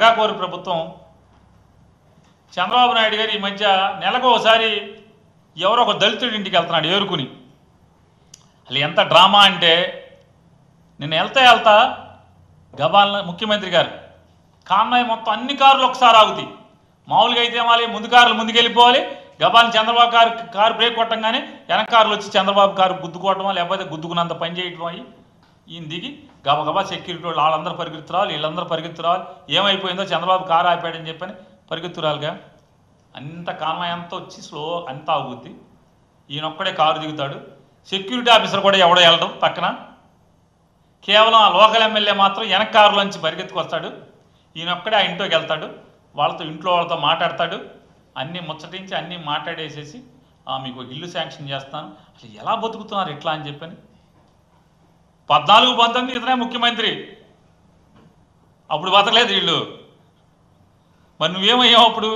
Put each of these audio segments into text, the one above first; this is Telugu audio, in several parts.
దగాకోరు ప్రభుత్వం. చంద్రబాబు నాయుడు గారు ఈ మధ్య నెలకు ఒకసారి ఎవరో ఒక దళితుడి ఇంటికి వెళ్తున్నాడు ఏరుకుని. అసలు ఎంత డ్రామా అంటే, నేను వెళ్తా గబాల ముఖ్యమంత్రి గారు కాన్వాయ్ మొత్తం అన్ని కార్లు ఒకసారి ఆగుతాయి. మామూలుగా అయితే మళ్ళీ ముందు కార్లు ముందుకెళ్ళిపోవాలి, గబాలని చంద్రబాబు కారు బ్రేక్ కొట్టంగానే వెనక కార్లు వచ్చి చంద్రబాబు కారు గుద్దుకోవటమో లేకపోతే గుద్దుకున్నంత పని చేయటం అయ్యి ఈయన దిగి గబగబా సెక్యూరిటీ వాళ్ళు వాళ్ళందరూ పరిగెత్తురావాలి, వీళ్ళందరూ పరిగెత్తురావాలి. ఏమైపోయిందో చంద్రబాబు కారు ఆపాడని చెప్పని పరిగెత్తురాలిగా అంత కాన్వాయ్ అంతా వచ్చి స్లో అంతా ఆగుద్ది. ఈయనొక్కడే కారు దిగుతాడు. సెక్యూరిటీ ఆఫీసర్ కూడా ఎవడో వెళ్ళడం పక్కన. కేవలం ఆ లోకల్ ఎమ్మెల్యే మాత్రం వెనక కారులోంచి పరిగెత్తుకొస్తాడు. ఈయనొక్కడే ఆ ఇంట్లోకి వెళ్తాడు, ఇంట్లో వాళ్ళతో మాట్లాడతాడు. అన్నీ ముచ్చటించి అన్నీ మాట్లాడేసేసి మీకు ఇల్లు శాంక్షన్ చేస్తాను. అసలు ఎలా బతుకుతున్నారు ఇట్లా అని చెప్పని. 14-19 ఇతనే ముఖ్యమంత్రి, అప్పుడు బతకలేదు వీళ్ళు. మరి నువ్వేమయ్యావు అప్పుడు?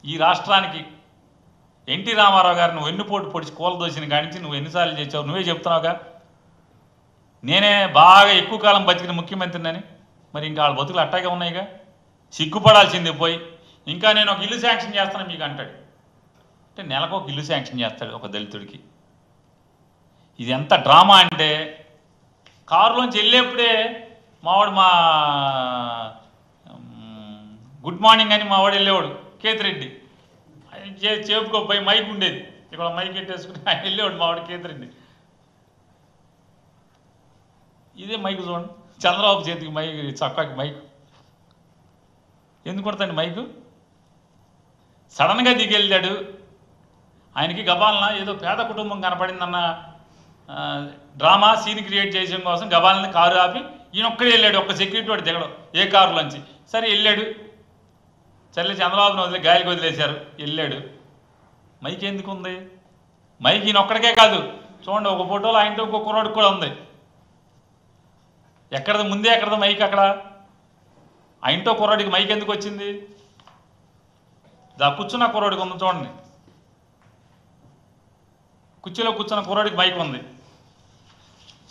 ఈ రాష్ట్రానికి ఎన్టీ రామారావు గారు నువ్వు వెన్నుపోటు పొడిచి కూలదోసిన కానించి నువ్వు ఎన్నిసార్లు చేసావు? నువ్వే చెప్తున్నావుగా నేనే బాగా ఎక్కువ కాలం బతికిన ముఖ్యమంత్రిని. మరి ఇంకా వాళ్ళ బతుకులు అట్టాగే ఉన్నాయిగా. సిగ్గుపడాల్సిందే పోయి. ఇంకా నేను ఒక ఇల్లు శాంక్షన్ చేస్తాను మీకు అంటాడు. అంటే నెలకు ఒక ఇల్లు శాంక్షన్ చేస్తాడు ఒక దళితుడికి. ఇది ఎంత డ్రామా అంటే, కారులోంచి వెళ్ళేప్పుడే మావాడు గుడ్ మార్నింగ్ అని మావాడు వెళ్ళేవాడు కేతిరెడ్డి. చెప్పుకోపోయి మైక్ ఉండేది, ఇక్కడ మైక్ ఎట్టేసుకుని ఆయన వెళ్ళేవాడు మావాడు కేతిరెడ్డి. ఇదే మైక్ చూడండి, చంద్రబాబు చేతికి మైక్, చక్కాకి మైక్. ఎందుకు కొడతాండి మైకు? సడన్గా దిగి వెళ్ళాడు. ఆయనకి గబాలన ఏదో పేద కుటుంబం కనపడిందన్న డ్రామా సీన్ క్రియేట్ చేయడం కోసం గబాలని కారు ఆపి ఈయనొక్కడే వెళ్ళాడు. ఒక్క సెక్యూరిటీ వాడు దిగడం ఏ కారులోంచి. సరే వెళ్ళాడు, సర్లే చంద్రబాబుని వదిలే గాలికి వదిలేశారు, వెళ్ళాడు. మైక్ ఎందుకు ఉంది? మైక్ ఈయనొక్కడికే కాదు చూడండి, ఒక ఫోటోలో ఆయనతో ఇంకో కుర్రాడికి కూడా ఉంది. ఎక్కడది ముందే, ఎక్కడది మైక్ అక్కడ. ఆయనతో కుర్రాడికి మైక్ ఎందుకు వచ్చింది? కూర్చున్న కుర్రాడికి ఉంది చూడండి, కుర్చీలో కూర్చున్న కుర్రాడికి మైక్ ఉంది.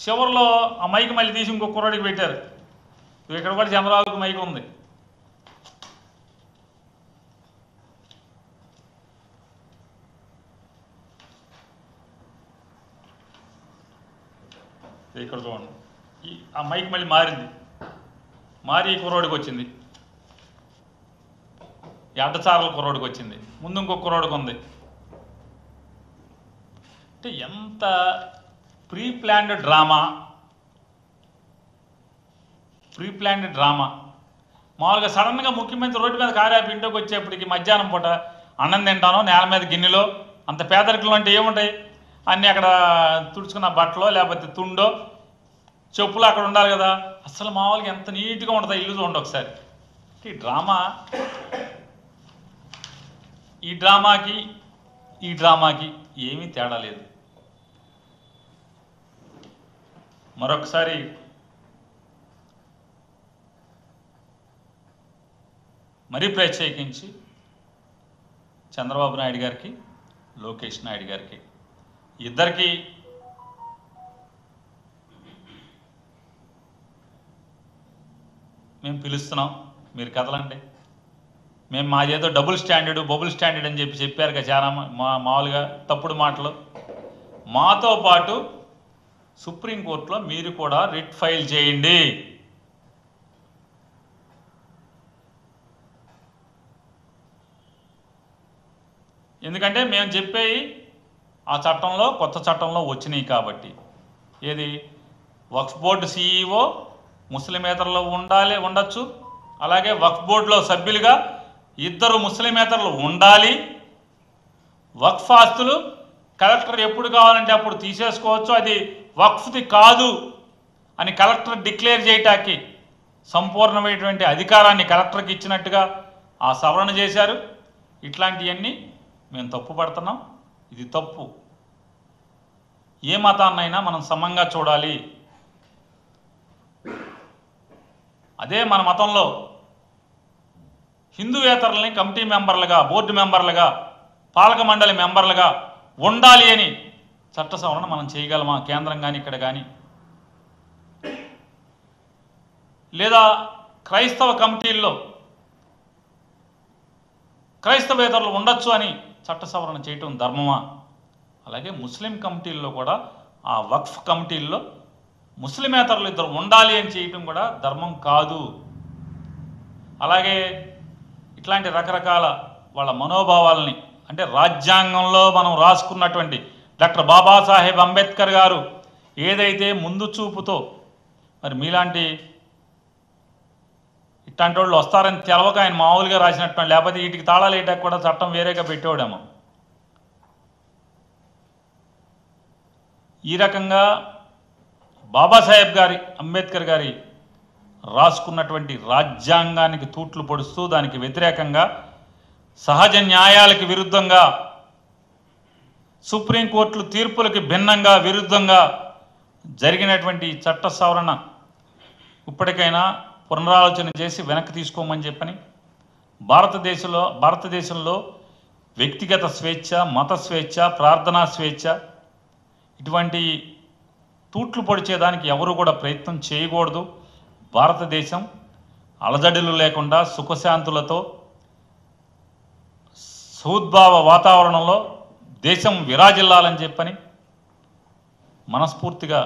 చివరిలో ఆ మైక్ మళ్ళీ తీసి ఇంకో కుర్రాడికి పెట్టారు. ఇక్కడ కూడా చంద్రబాబుకి మైక్ ఉంది. ఇక్కడ చూడండి, ఆ మైక్ మళ్ళీ మారింది, మారి ఈ కుర్రోడికి వచ్చింది, ఈ అడ్డచారల కుర్రోడికి వచ్చింది, ముందు ఇంకో కుర్రోడికి ఉంది. అంటే ఎంత ప్రీ ప్లాన్డ్ డ్రామా. మామూలుగా సడన్గా ముఖ్యమంత్రి రోడ్డు మీద కారాపి ఇంట్లోకి వచ్చేప్పటికి మధ్యాహ్నం పూట అన్నం తింటానో నేల మీద గిన్నెలో, అంత పేదరికలు అంటే ఏముంటాయి? అన్నీ అక్కడ తుడుచుకున్న బట్టలో లేకపోతే తుండో చెప్పులు అక్కడ ఉండాలి కదా. అసలు మామూలుగా ఎంత నీట్గా ఉంటుందో ఇల్లు చూడండి ఒకసారి. ఈ డ్రామాకి ఏమీ తేడా లేదు. మరొకసారి మరీ ప్రత్యేకించి చంద్రబాబు నాయుడు గారికి, లోకేష్ నాయుడు గారికి, ఇద్దరికి మేము పిలుస్తున్నాం, మీరు కదలండి. మేము మాదేదో బబుల్ స్టాండర్డ్ అని చెప్పారు కదా చాలా మామూలుగా తప్పుడు మాటలు. మాతో పాటు సుప్రీంకోర్టులో మీరు కూడా రిట్ ఫైల్ చేయండి. ఎందుకంటే మేము చెప్పేవి ఆ చట్టంలో, కొత్త చట్టంలో వచ్చినాయి కాబట్టి. ఏది? వక్ఫ్ బోర్డు CEO ముస్లిమేతరులు ఉండొచ్చు, అలాగే వక్ఫ్ బోర్డులో సభ్యులుగా 2 ముస్లిమేతరులు ఉండాలి. వక్ఫ్ ఆస్తులు కలెక్టర్ ఎప్పుడు కావాలంటే అప్పుడు తీసేసుకోవచ్చు, అది వక్ఫ్ది కాదు అని కలెక్టర్ డిక్లేర్ చేయటానికి సంపూర్ణమైనటువంటి అధికారాన్ని కలెక్టర్కి ఇచ్చినట్టుగా ఆ సవరణ చేశారు. ఇట్లాంటివన్నీ మేము తప్పు పడుతున్నాం. ఇది తప్పు. ఏ మతాన్నైనా మనం సమంగా చూడాలి. అదే మన మతంలో హిందూయేతరులని కమిటీ మెంబర్లుగా, బోర్డు మెంబర్లుగా, పాలక మండలి మెంబర్లుగా ఉండాలి అని చట్ట సవరణ మనం చేయగలమా? కేంద్రం కానీ ఇక్కడ కానీ, లేదా క్రైస్తవ కమిటీల్లో క్రైస్తవేతరులు ఉండొచ్చు అని చట్ట సవరణ చేయటం ధర్మమా? అలాగే ముస్లిం కమిటీల్లో కూడా ఆ వక్ఫ్ కమిటీల్లో ముస్లిమేతరులు ఇద్దరు ఉండాలి అని చేయటం కూడా ధర్మం కాదు. అలాగే ఇట్లాంటి రకరకాల వాళ్ళ మనోభావాలని, అంటే రాజ్యాంగంలో మనం రాసుకున్నటువంటి డాక్టర్ బాబాసాహెబ్ అంబేద్కర్ గారు ఏదైతే ముందు చూపుతో, మరి మీలాంటి ఇట్లాంటి వాళ్ళు వస్తారని తెలవక ఆయన మామూలుగా రాసినట్టు, లేకపోతే వీటికి తాళాలు వేయటానికి కూడా చట్టం వేరేగా పెట్టేవాడేమో. ఈ రకంగా బాబాసాహెబ్ అంబేద్కర్ గారి రాసుకున్నటువంటి రాజ్యాంగానికి తూట్లు పొడుస్తూ దానికి వ్యతిరేకంగా, సహజ న్యాయాలకు విరుద్ధంగా, సుప్రీంకోర్టుల తీర్పులకి భిన్నంగా విరుద్ధంగా జరిగినటువంటి చట్ట సవరణ ఇప్పటికైనా పునరాలోచన చేసి వెనక్కి తీసుకోమని చెప్పని, భారతదేశంలో వ్యక్తిగత స్వేచ్ఛ, మత స్వేచ్ఛ, ప్రార్థనా స్వేచ్ఛ ఇటువంటి తూట్లు పొడిచేదానికి ఎవరు కూడా ప్రయత్నం చేయకూడదు. భారతదేశం అలజడులు లేకుండా సుఖశాంతులతో సౌద్భావ వాతావరణంలో దేశం విరాజిల్లాలని చెప్పని మనస్ఫూర్తిగా